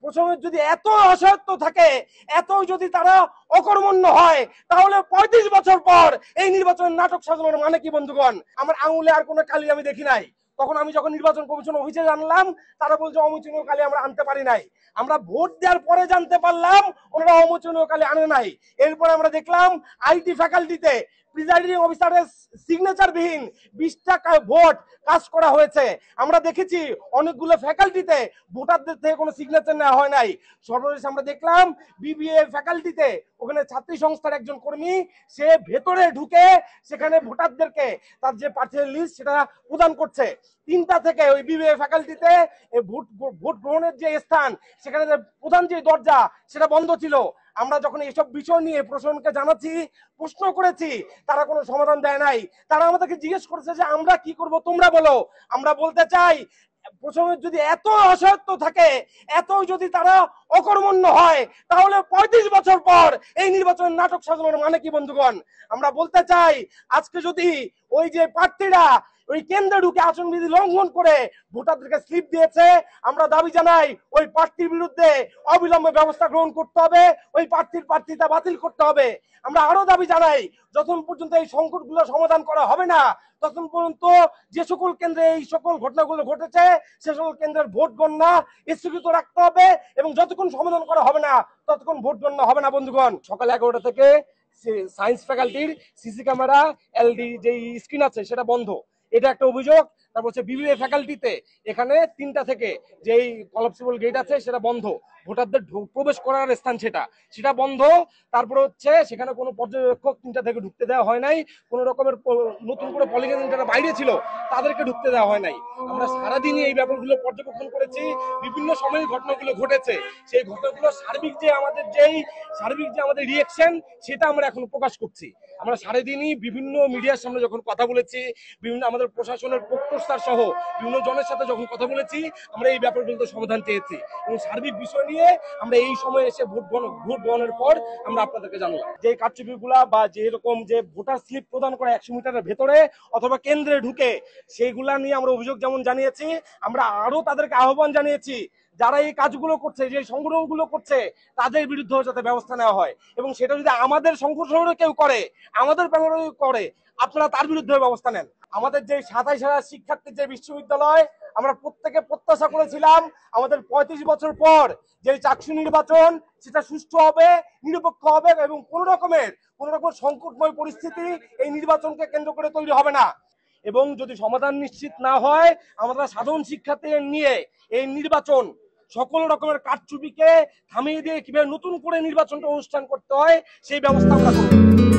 প্রশাসনের যদি এত অসহায়ত্ব থাকে, এত যদি তারা অকর্মণ্য হয়, তাহলে ৩৫ বছর পর এই নির্বাচনের নাটক সাজানোর মানে কি বন্ধুগণ? আমার আঙুলে আর কোনো কালি আমি দেখি নাই। তখন আমি যখন নির্বাচন কমিশন অফিসে জানলাম, তারা বলছে অমোচনীয় কালি আমরা আনতে পারি নাই। আমরা ভোট দেওয়ার পরে জানতে পারলাম ওনারা অমোচনীয় কালি আনে নাই। এরপরে আমরা দেখলাম আইটি ফ্যাকাল্টিতে প্রিজাইডিং অফিসারের সিগনেচার বিহীন 20টা ভোট কাজ করা হয়েছে। আমরা দেখেছি অনেকগুলো ফ্যাকাল্টিতে ভোটারদের থেকে কোনো সিগনেচার নেওয়া হয় নাই। সর্বশেষ আমরা দেখলাম বিবিএ ফ্যাকাল্টিতে ওখানে ছাত্রী সংস্থার একজন কর্মী সে ভেতরে ঢুকে সেখানে ভোটারদেরকে তার যে প্রার্থীর লিস্ট সেটা প্রদান করছে। 3টা থেকে ওই বিবিএ ফ্যাকাল্টিতে ভোট গ্রহণের যে স্থান সেখানে প্রধান যে দরজা সেটা বন্ধ ছিল। আমরা যখন এইসব বিষয় নিয়ে প্রশাসনকে জানাচ্ছি, প্রশ্ন করেছি, তারা কোনো সমাধান দেয় নাই। তারা আমাদেরকে জিজ্ঞেস করেছে যে আমরা কি করব তোমরা বলো। আমরা বলতে চাই প্রশাসনের যদি এত অসহায়ত্ব থাকে, এত যদি তারা অকর্মণ্য হয়, তাহলে ৩৫ বছর পর এই নির্বাচনের নাটক সাজানোর মানে কি বন্ধুগণ? আমরা বলতে চাই আজকে যদি ওই যে প্রার্থীরা ওই কেন্দ্রে ঢুকে আসন বিধি লঙ্ঘন করে ভোটারদেরকে স্লিপ দিয়েছে, আমরা দাবি জানাই ওই প্রার্থীর বিরুদ্ধে অবিলম্বে ব্যবস্থা গ্রহণ করতে হবে, ওই প্রার্থীর প্রার্থিতা বাতিল করতে হবে। আমরা আরো দাবি জানাই যতক্ষণ পর্যন্ত এই সংকটগুলো সমাধান করা হবে না, ততক্ষণ পর্যন্ত যে সকল কেন্দ্রে এই সকল ঘটনাগুলো ঘটেছে সে সকল কেন্দ্রের ভোট গণনা স্থগিত রাখতে হবে এবং যতক্ষণ সমাধান করা হবে না ততক্ষণ ভোট গণনা হবে না বন্ধুগণ। সকাল 11টা থেকে সায়েন্স ফ্যাকাল্টির সিসি ক্যামেরা এলডি যে স্ক্রিন আছে সেটা বন্ধ, এটা একটা অভিযোগ। তারপর হচ্ছে বিবিএ ফ্যাকাল্টিতে এখানে 3টা থেকে যেই কলাপসিবল গেট আছে সেটা বন্ধ, ভোটারদের প্রবেশ করার স্থান সেটা বন্ধ। তারপর হচ্ছে সেখানে কোনো পর্যবেক্ষক 3টা থেকে ঢুকতে দেওয়া হয় নাই। কোনো রকমের নতুন করে পলিগেন যারা বাইরে ছিল তাদেরকে ঢুকতে দেওয়া হয় নাই। আমরা সারাদিনই এই ব্যাপারগুলো পর্যবেক্ষণ করেছি, বিভিন্ন সময়ে ঘটনাগুলো ঘটেছে। সেই ঘটনাগুলো সার্বিক যে আমাদের রিয়েকশন সেটা আমরা এখন প্রকাশ করছি। আমরা সারাদিনই বিভিন্ন মিডিয়ার সামনে যখন কথা বলেছি, বিভিন্ন আমাদের প্রশাসনের প্রত্যস্তার সহ বিভিন্ন জনের সাথে যখন কথা বলেছি, আমরা এই ব্যাপারগুলো সমাধান চেয়েছি এবং সার্বিক বিষয় নিয়ে আমরা এই সময় এসে ভোট গ্রহণের পর আমরা আপনাদেরকে জানালাম যে কারচুপিগুলা বা যেরকম যে ভোটার স্লিপ প্রদান করা 100 মিটারের ভেতরে অথবা কেন্দ্রে ঢুকে সেইগুলা নিয়ে আমরা অভিযোগ যেমন জানিয়েছি, আমরা আরো তাদেরকে আহ্বান জানিয়েছি যারা এই কাজগুলো করছে, যে সংগঠনগুলো করছে তাদের বিরুদ্ধে যাতে ব্যবস্থা নেওয়া হয় এবং সেটা যদি আমাদের সংগঠনের কেউ করে, আমাদের প্যানেলের করে, আপনারা তার বিরুদ্ধে ব্যবস্থা নেন। আমাদের যে 27,000 শিক্ষার্থীর যে বিশ্ববিদ্যালয়, আমরা প্রত্যেকে প্রত্যাশা করেছিলাম আমাদের 35 বছর পর যে চাকসু নির্বাচন সেটা সুষ্ঠু হবে, নিরপেক্ষ হবে এবং কোন রকম সংকটময় পরিস্থিতি এই নির্বাচনকে কেন্দ্র করে তৈরি হবে না। এবং যদি সমাধান নিশ্চিত না হয়, আমরা সাধারণ শিক্ষার্থীদের নিয়ে এই নির্বাচন সকল রকমের কারচুপিকে থামিয়ে দিয়ে কিভাবে নতুন করে নির্বাচনটা অনুষ্ঠান করতে হয় সেই ব্যবস্থা আমরা করব।